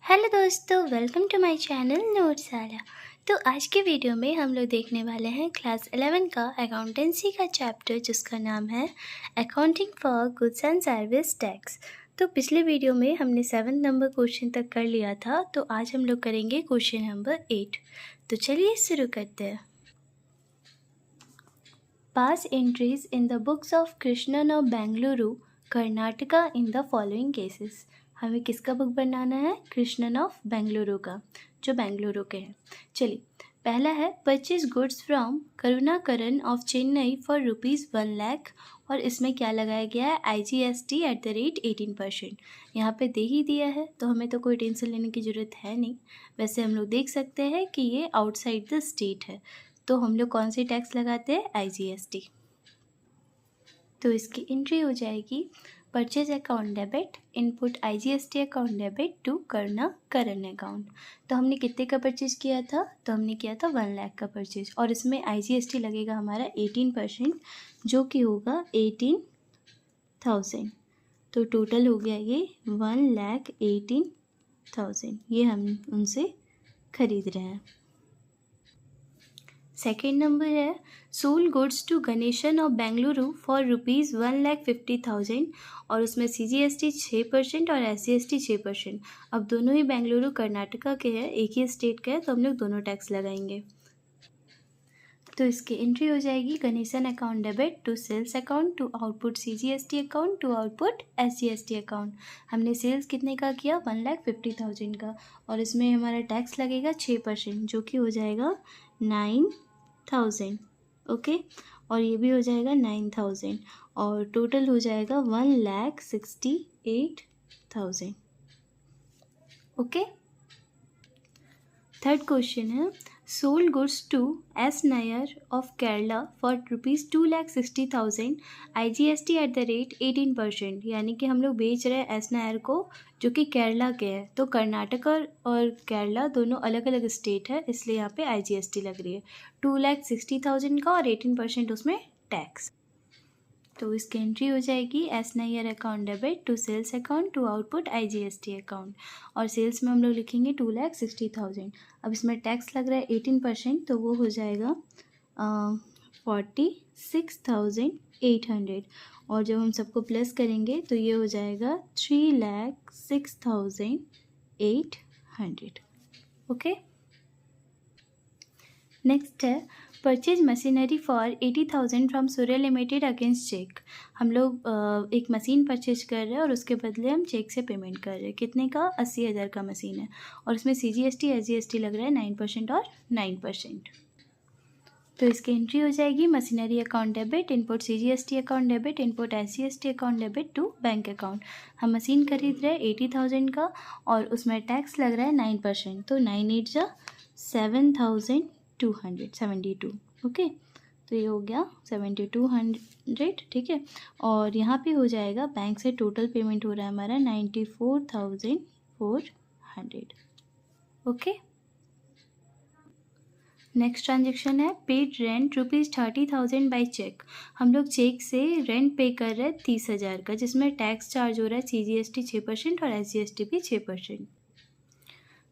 Hello दोस्तों, welcome to my channel नोट्सारा। तो आज के वीडियो में हम लोग देखने वाले हैं क्लास 11 का अकाउंटेंसी का चैप्टर जिसका नाम है accounting for goods and service tax. तो पिछले वीडियो में हमने 7 नंबर क्वेश्चन तक कर लिया था, तो आज हम लोग करेंगे क्वेश्चन नंबर 8। तो चलिए शुरू करते हैं। Pass entries in the books of Krishnan of Bengaluru Karnataka in the following cases. हमें किसका बुक बनाना है? कृष्णन ऑफ बेंगलुरु का, जो बेंगलुरु के हैं। चलिए, पहला है purchase goods from Karunakaran of Chennai for ₹1,00,000, और इसमें क्या लगाया गया है? IGST @ 18%। यहाँ पे दे ही दिया है तो हमें तो कोई टेंशन लेने की ज़रूरत है नहीं। वैसे हम लोग देख सकते हैं कि ये आउटसाइड द स्टेट है, तो हम लोग कौन सी टैक्स लगाते हैं? IGST। तो इसकी एंट्री हो जाएगी purchase account debit, input IGST account debit to Karunakaran account. तो हमने कितने का परचेज किया था? तो हमने किया था 1 लाख का परचेज, और इसमें IGST लगेगा हमारा 18%, जो कि होगा 18,000। तो टोटल हो गया ये 1,18,000। ये हम उनसे खरीद रहे हैं। सेकेंड नंबर है sold goods to Ganesan of Bengaluru for ₹1,50,000, और उसमें CGST 6% और SGST 6%। अब दोनों ही बेंगलुरु कर्नाटका के हैं, एक ही स्टेट के हैं, तो हम लोग दोनों टैक्स लगाएंगे। तो इसकी एंट्री हो जाएगी Ganesan account debit to sales account to output CGST account to output SGST account. हमने सेल्स कितने का किया? 1,50,000 का, और इसमें हमारा टैक्स लगेगा 6%, जो कि हो जाएगा 9,000। ओके, और ये भी हो जाएगा 9,000, और टोटल हो जाएगा 1,68,000। ओके, थर्ड क्वेश्चन है sold goods to S Nair of Kerala for ₹2,60,000, IGST @ 18%। यानी कि हम लोग बेच रहे हैं S नायर को, जो कि केरला के हैं। तो कर्नाटका और केरला दोनों अलग अलग स्टेट है, इसलिए यहाँ पे IGST लग रही है 2,60,000 का, और 18% उसमें टैक्स। तो इसकी एंट्री हो जाएगी S Nair account debit to sales account to output IGST account, और सेल्स में हम लोग लिखेंगे 2,60,000। अब इसमें टैक्स लग रहा है 18%, तो वो हो जाएगा 46,800, और जब हम सबको प्लस करेंगे तो ये हो जाएगा 3,06,800। ओके, नेक्स्ट है purchase machinery for 80,000 from Surya limited against cheque. हम लोग एक मशीन परचेज कर रहे हैं और उसके बदले हम चेक से पेमेंट कर रहे हैं। कितने का? 80,000 का मशीन है, और इसमें CGST SGST लग रहा है 9% और 9%। तो इसकी एंट्री हो जाएगी machinery account debit, input CGST account debit, input SGST account debit to bank account. हम मशीन खरीद रहे हैं 80,000 का, और उसमें टैक्स लग रहा है 9%, तो 9 8 7,272। ओके, तो ये हो गया 7,200। ठीक है, और यहाँ पे हो जाएगा बैंक से टोटल पेमेंट हो रहा है हमारा 94,400। ओके, नेक्स्ट ट्रांजेक्शन है पेड रेंट ₹30,000 बाई चेक। हम लोग चेक से रेंट पे कर रहे हैं 30,000 का, जिसमें टैक्स चार्ज हो रहा है CGST 6% और SGST भी 6%।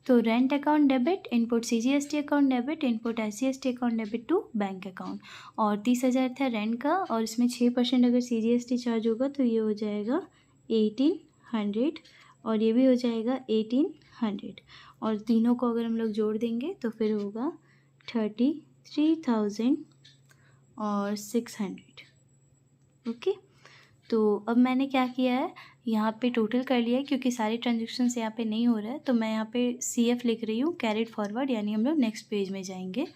तो rent account debit, input CGST account debit, input SGST account debit to bank account, और 30,000 था रेंट का, और इसमें 6% अगर CGST चार्ज होगा तो ये हो जाएगा 1,800, और ये भी हो जाएगा 1,800, और तीनों को अगर हम लोग जोड़ देंगे तो फिर होगा 33,600। ओके, तो अब मैंने क्या किया है, यहाँ पे टोटल कर लिया है, क्योंकि सारे ट्रांजेक्शन्स यहाँ पे नहीं हो रहा है, तो मैं यहाँ पे CF लिख रही हूँ, कैरिड फॉरवर्ड, यानी हम लोग नेक्स्ट पेज में जाएंगे।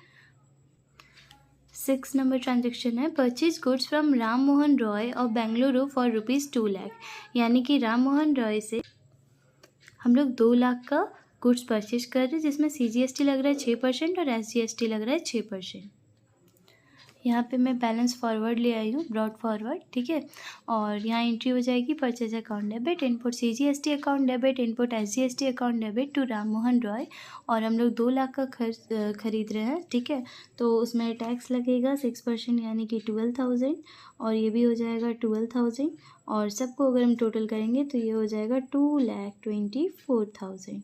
6 नंबर ट्रांजेक्शन है purchase goods from Ram Mohan Roy और बेंगलुरु फॉर ₹2,00,000। यानी कि राम मोहन रॉय से हम लोग 2 लाख का गुड्स परचेज कर रहे हैं, जिसमें CGST लग रहा है 6% और SGST लग रहा है 6%। यहाँ पे मैं बैलेंस फॉरवर्ड ले आई हूँ, ब्रॉड फॉरवर्ड। ठीक है, और यहाँ एंट्री हो जाएगी purchase account debit, input CGST account debit, input SGST account debit to Ram Mohan Roy, और हम लोग 2 लाख का खरीद रहे हैं। ठीक है, तो उसमें टैक्स लगेगा 6%, यानी कि 12,000, और ये भी हो जाएगा 12,000, और सबको अगर हम टोटल करेंगे तो ये हो जाएगा 2,24,000।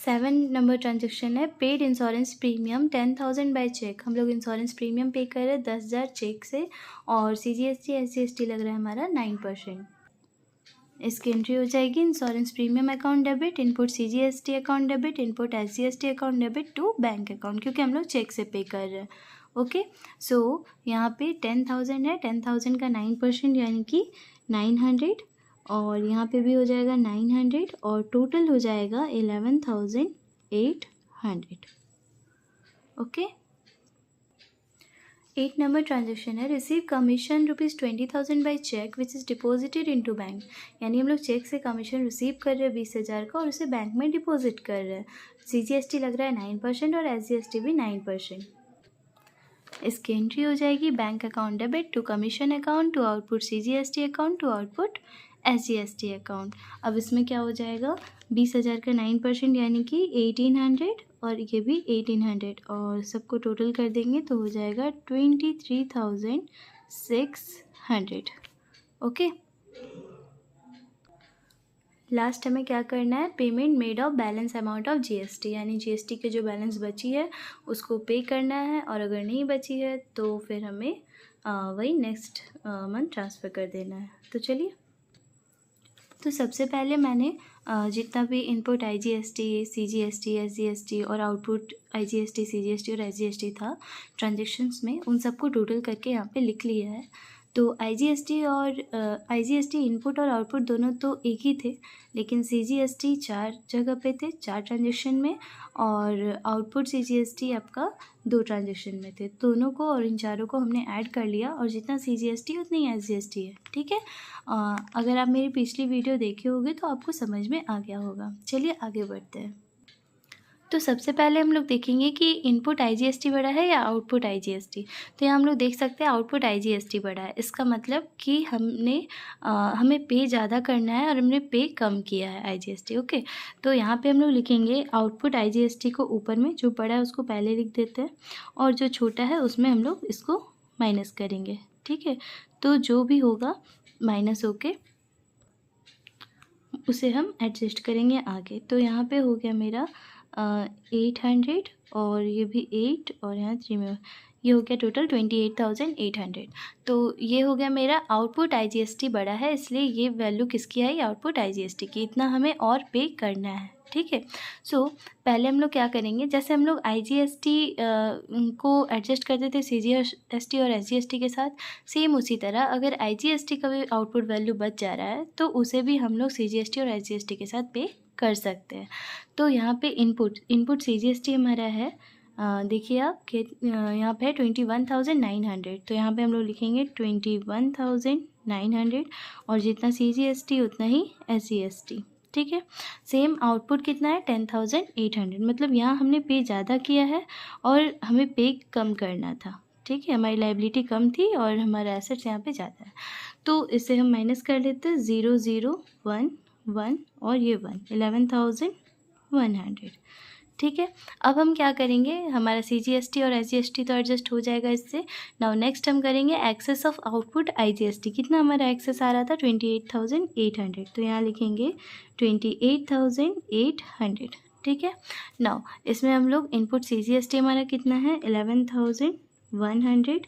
7 नंबर ट्रांजेक्शन है paid insurance premium 10,000 by cheque. हम लोग इंश्योरेंस प्रीमियम पे कर रहे हैं 10,000 चेक से और CGST SGST लग रहा है हमारा 9%। इसकी एंट्री हो जाएगी insurance premium account debit, input CGST account debit, input SGST account debit to bank account, क्योंकि हम लोग चेक से पे कर रहे हैं। ओके, सो यहाँ पे 10,000 है, 10,000 का 9% यानी कि 900 और यहाँ पे भी हो जाएगा 900 और टोटल हो जाएगा 11,800। ओके, 8 नंबर ट्रांजेक्शन है receive commission ₹20,000 by cheque which is deposited into bank. यानी हम लोग चेक से कमीशन रिसीव कर रहे हैं 20,000 का और उसे बैंक में डिपॉजिट कर रहे हैं। CGST लग रहा है 9% और SGST भी 9%। इसकी एंट्री हो जाएगी bank account debit to commission account to output CGST account to output SGST account. अब इसमें क्या हो जाएगा 20,000 का 9% यानी कि 1,800 और ये भी 1,800 और सबको टोटल कर देंगे तो हो जाएगा 23,600। ओके, लास्ट हमें क्या करना है payment made of balance amount of GST, यानी GST के जो बैलेंस बची है उसको पे करना है और अगर नहीं बची है तो फिर हमें वही नेक्स्ट मंथ ट्रांसफ़र कर देना है। तो चलिए, तो सबसे पहले मैंने जितना भी इनपुट IGST CGST SGST और आउटपुट IGST CGST और SGST था ट्रांजेक्शन्स में, उन सबको टोटल करके यहाँ पे लिख लिया है। तो IGST इनपुट और आउटपुट दोनों तो एक ही थे, लेकिन CGST 4 जगह पे थे 4 ट्रांजेक्शन में और आउटपुट CGST आपका 2 ट्रांजेक्शन में थे। दोनों को और इन चारों को हमने ऐड कर लिया और जितना CGST उतनी SGST है। ठीक है, अगर आप मेरी पिछली वीडियो देखे होगे तो आपको समझ में आ गया होगा। चलिए आगे बढ़ते हैं। तो सबसे पहले हम लोग देखेंगे कि इनपुट IGST बड़ा है या आउटपुट IGST। तो यहाँ हम लोग देख सकते हैं आउटपुट IGST बड़ा है। इसका मतलब कि हमें पे ज़्यादा करना है और हमने पे कम किया है IGST। ओके, तो यहाँ पे हम लोग लिखेंगे आउटपुट IGST को ऊपर में, जो बड़ा है उसको पहले लिख देते हैं और जो छोटा है उसमें हम लोग इसको माइनस करेंगे। ठीक है, तो जो भी होगा माइनस होके उसे हम एडजस्ट करेंगे आगे। तो यहाँ पे हो गया मेरा 800 और ये भी 8 और यहाँ 3 में ये हो गया टोटल 28,800। तो ये हो गया मेरा आउटपुट IGST बड़ा है, इसलिए ये वैल्यू किसकी आई आउटपुट IGST की। इतना हमें और पे करना है। ठीक है, सो पहले हम लोग क्या करेंगे, जैसे हम लोग IGST को एडजस्ट करते थे CGST और SGST के साथ, सेम उसी तरह अगर IGST का भी आउटपुट वैल्यू बच जा रहा है तो उसे भी हम लोग CGST और SGST के साथ पे कर सकते हैं। तो यहाँ पे इनपुट CGST हमारा है, देखिए आप कि यहाँ पे 21,900, तो यहाँ पे हम लोग लिखेंगे 21,900 और जितना CGST उतना ही SGST। ठीक है, सेम आउटपुट कितना है 10,800, मतलब यहाँ हमने पे ज़्यादा किया है और हमें पे कम करना था। ठीक है, हमारी लायबिलिटी कम थी और हमारा एसेट्स यहाँ पे ज़्यादा है, तो इसे हम माइनस कर लेते हैं 0 0 1 1 और ये 1 11,100। ठीक है, अब हम क्या करेंगे, हमारा CGST और SGST तो एडजस्ट हो जाएगा इससे। नाउ नेक्स्ट हम करेंगे एक्सेस ऑफ आउटपुट IGST। कितना हमारा एक्सेस आ रहा था 28,800, तो यहाँ लिखेंगे 28,800। ठीक है, नाउ इसमें हम लोग इनपुट CGST हमारा कितना है 11,100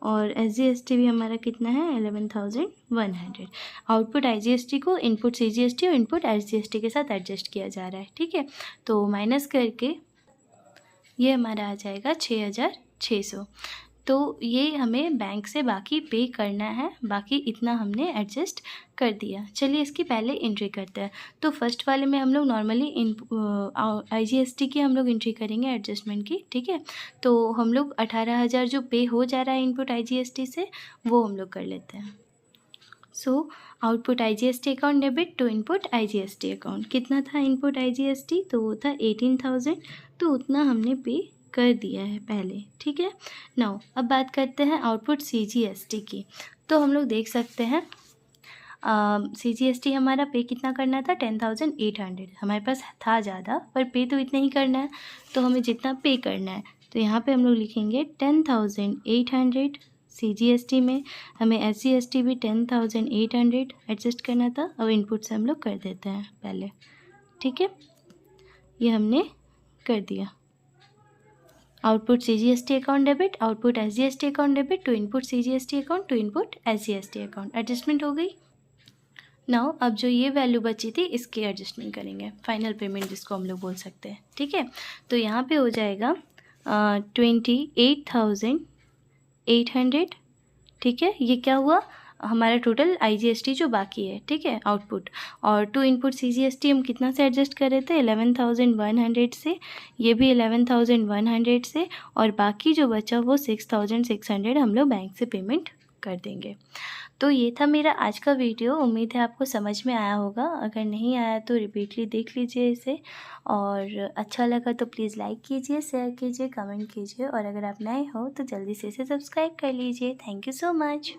और SGST भी हमारा कितना है 11,100। आउटपुट IGST को इनपुट CGST और इनपुट SGST के साथ एडजस्ट किया जा रहा है। ठीक है, तो माइनस करके ये हमारा आ जाएगा 6,600। तो ये हमें बैंक से बाकी पे करना है, बाकी इतना हमने एडजस्ट कर दिया। चलिए इसकी पहले एंट्री करते हैं। तो फर्स्ट वाले में हम लोग नॉर्मली IGST की हम लोग एंट्री करेंगे एडजस्टमेंट की। ठीक है, तो हम लोग 18,000 जो पे हो जा रहा है इनपुट IGST से वो हम लोग कर लेते हैं। So output IGST account debit to input IGST account. कितना था इनपुट IGST, तो वो था 18,000, तो उतना हमने पे कर दिया है पहले। ठीक है, नाउ अब बात करते हैं आउटपुट CGST की। तो हम लोग देख सकते हैं CGST हमारा पे कितना करना था 10,800। हमारे पास था ज़्यादा पर पे तो इतना ही करना है, तो हमें जितना पे करना है तो यहाँ पे हम लोग लिखेंगे 10,800 CGST में। हमें SGST भी 10,800 एडजस्ट करना था। अब इनपुट से हम लोग कर देते हैं पहले। ठीक है, ये हमने कर दिया। Output CGST account debit, output SGST account debit, to input CGST account, to input SGST account. Adjustment हो गई। नाउ अब जो ये वैल्यू बची थी इसकी एडजस्टमेंट करेंगे, फाइनल पेमेंट जिसको हम लोग बोल सकते हैं। ठीक है, तो यहाँ पे हो जाएगा 28,800। ठीक है, ये क्या हुआ, हमारा टोटल IGST जो बाकी है। ठीक है, आउटपुट और टू इनपुट CGST हम कितना से एडजस्ट कर रहे थे, 11,100 से, ये भी 11,100 से, और बाकी जो बचा वो 6,600 हम लोग बैंक से पेमेंट कर देंगे। तो ये था मेरा आज का वीडियो। उम्मीद है आपको समझ में आया होगा। अगर नहीं आया तो रिपीटली देख लीजिए इसे, और अच्छा लगा तो प्लीज़ लाइक कीजिए, शेयर कीजिए, कमेंट कीजिए, और अगर आप नए हो तो जल्दी से इसे सब्सक्राइब कर लीजिए। Thank you so much.